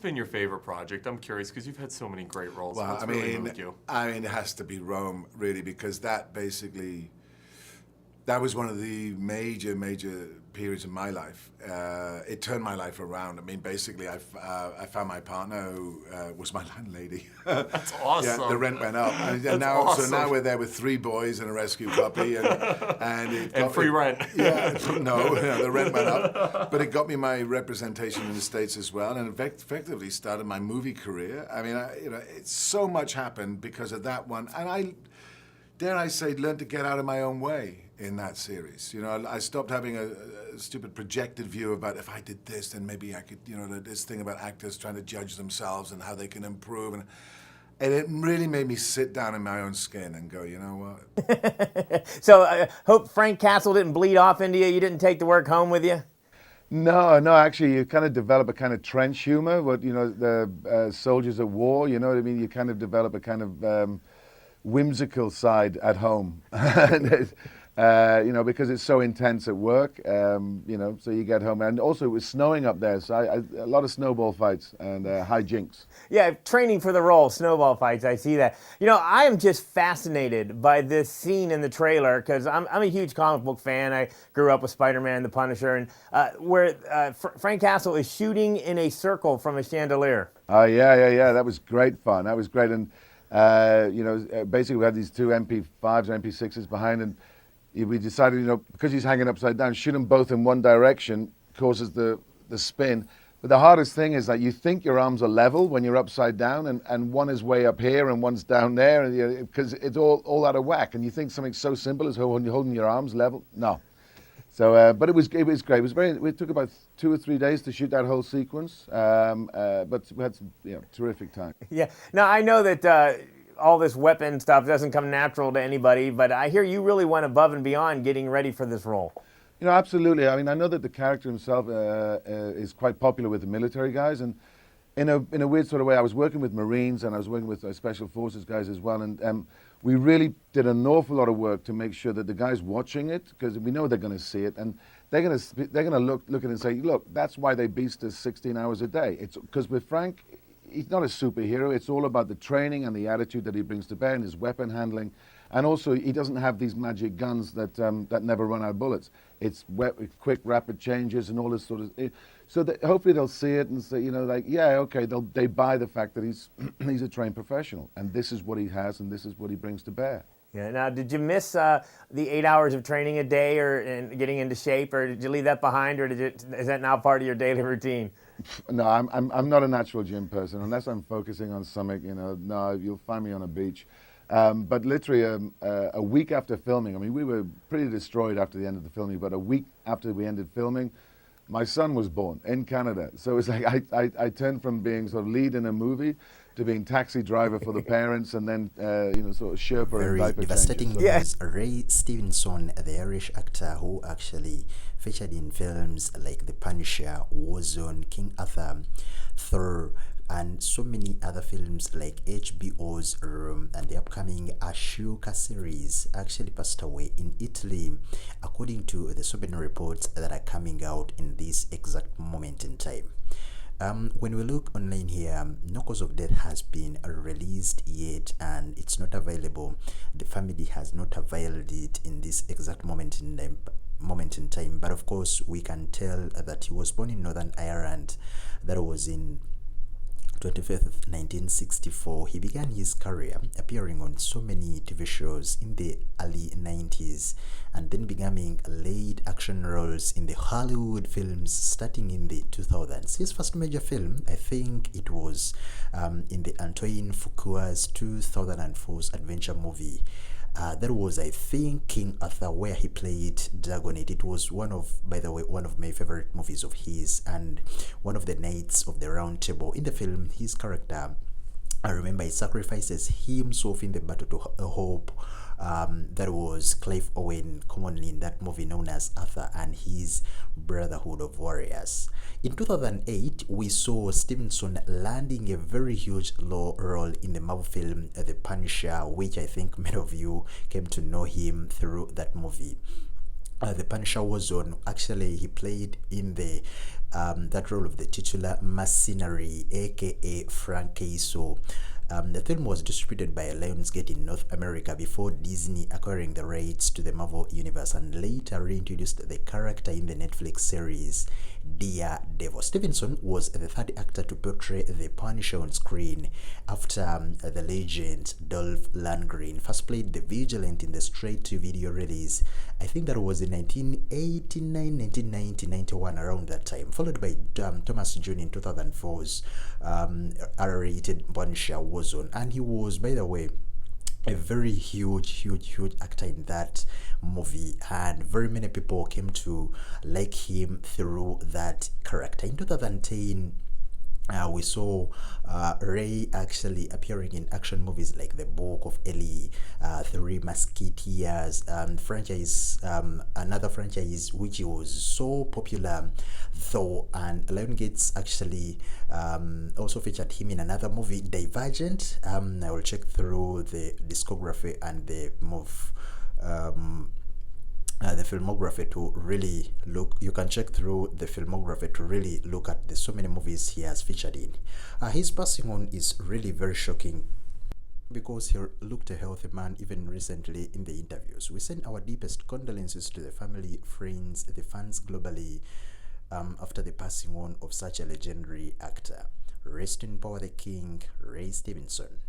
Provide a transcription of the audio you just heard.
been your favorite project? I'm curious because you've had so many great roles. Well, What's really moved you? it has to be Rome, really, because that basically, that was one of the major periods in my life. It turned my life around. I mean, basically, I found my partner who was my landlady. That's awesome. Yeah, the rent went up, and That's now awesome. so now we're there with 3 boys and a rescue puppy, and free rent. Yeah, no, the rent went up, but it got me my representation in the States as well, and effectively started my movie career. I mean, it's so much happened because of that one, and I dare I say, learned to get out of my own way in that series. You know, I stopped having a stupid projected view about if I did this, then maybe I could, this thing about actors trying to judge themselves and how they can improve. And it really made me sit down in my own skin and go, you know what? So I hope Frank Castle didn't bleed off into you. You didn't take the work home with you? No, actually, you kind of develop a kind of trench humor, the soldiers at war, you know what I mean? You kind of develop a kind of whimsical side at home. Because it's so intense at work, so you get home. And also it was snowing up there, so a lot of snowball fights and hijinks. Yeah, training for the role, snowball fights, I see that. I am just fascinated by this scene in the trailer because I'm a huge comic book fan. I grew up with Spider-Man, The Punisher, and where Frank Castle is shooting in a circle from a chandelier. Oh, yeah, that was great fun. That was great. And, basically we had these 2 MP5s and MP6s behind, and we decided, because he's hanging upside down, shoot them both in one direction, causes the spin. But the hardest thing is that you think your arms are level when you're upside down, and one is way up here and one's down there, because it's all out of whack. And you think something so simple as holding your arms level. No. So, but it was great. It took about 2 or 3 days to shoot that whole sequence, but we had some terrific time. Yeah. Now I know that all this weapon stuff doesn't come natural to anybody, but I hear you really went above and beyond getting ready for this role. Absolutely. I mean, I know that the character himself is quite popular with the military guys, and in a weird sort of way, I was working with Marines and I was working with Special Forces guys as well, and we really did an awful lot of work to make sure that the guys watching it, because we know they're going to see it, and they're going to look at it and say, look, that's why they beast us 16 hours a day. It's because with Frank, he's not a superhero. It's all about the training and the attitude that he brings to bear and his weapon handling. And also, he doesn't have these magic guns that never run out of bullets. It's quick, rapid changes and all this sort of... So that hopefully they'll see it and say, okay, they buy the fact that he's a trained professional. And this is what he has and this is what he brings to bear. Yeah. Now, did you miss the 8 hours of training a day and getting into shape, or did you leave that behind, or is that now part of your daily routine? No, I'm not a natural gym person unless I'm focusing on something. No, you'll find me on a beach. But literally a week after filming, I mean, we were pretty destroyed after the end of the filming. But a week after we ended filming, my son was born in Canada. So it's like I turned from being sort of lead in a movie to being taxi driver for the parents, and then sort of Sherpa and diaper Very devastating changes. news. Ray Stevenson, the Irish actor who actually featured in films like The Punisher, Warzone, King Arthur, Thor, and so many other films like HBO's and the upcoming Ahsoka series, actually passed away in Italy, according to the so many reports that are coming out in this exact moment in time. When we look online here, no cause of death has been released yet, and it's not available. The family has not availed it in this exact moment in time. But of course, we can tell that he was born in Northern Ireland. That was in 25th, 1964. He began his career appearing on so many TV shows in the early 90s, and then becoming lead action roles in the Hollywood films starting in the 2000s. His first major film, I think it was in the Antoine Fuqua's 2004's adventure movie. That was, I think, King Arthur, where he played Dagonet. It was by the way, one of my favorite movies of his, and one of the Knights of the Round Table. In the film, his character, I remember, he sacrifices himself in the battle to hope. That was Clive Owen, commonly in that movie known as Arthur, and his Brotherhood of Warriors. In 2008, we saw Stevenson landing a very huge role in the Marvel film The Punisher, which I think many of you came to know him through that movie. the Punisher Warzone. Actually, he played in the that role of the titular mercenary, aka Frank Queso. The film was distributed by Lionsgate in North America before Disney acquiring the rights to the Marvel Universe and later reintroduced the character in the Netflix series Daredevil. Stevenson was the third actor to portray the Punisher on screen after the legend Dolph Lundgren first played the Vigilant in the straight-to-video release. I think that was in 1989, 1990, 91, around that time, followed by Thomas June in 2004's R-rated Punisher Warzone. And he was, by the way, a very huge actor in that movie, and very many people came to like him through that character. In 2010, we saw Ray actually appearing in action movies like The Book of Eli, Three Musketeers, and another franchise which was so popular, Thor. And Lionsgate actually also featured him in another movie, Divergent. I will check through the discography and the filmography to really look. You can check through the filmography to really look at the so many movies he has featured in. His passing on is really very shocking because he looked a healthy man even recently in the interviews. We send our deepest condolences to the family, friends, the fans globally after the passing on of such a legendary actor. Rest in power the King, Ray Stevenson.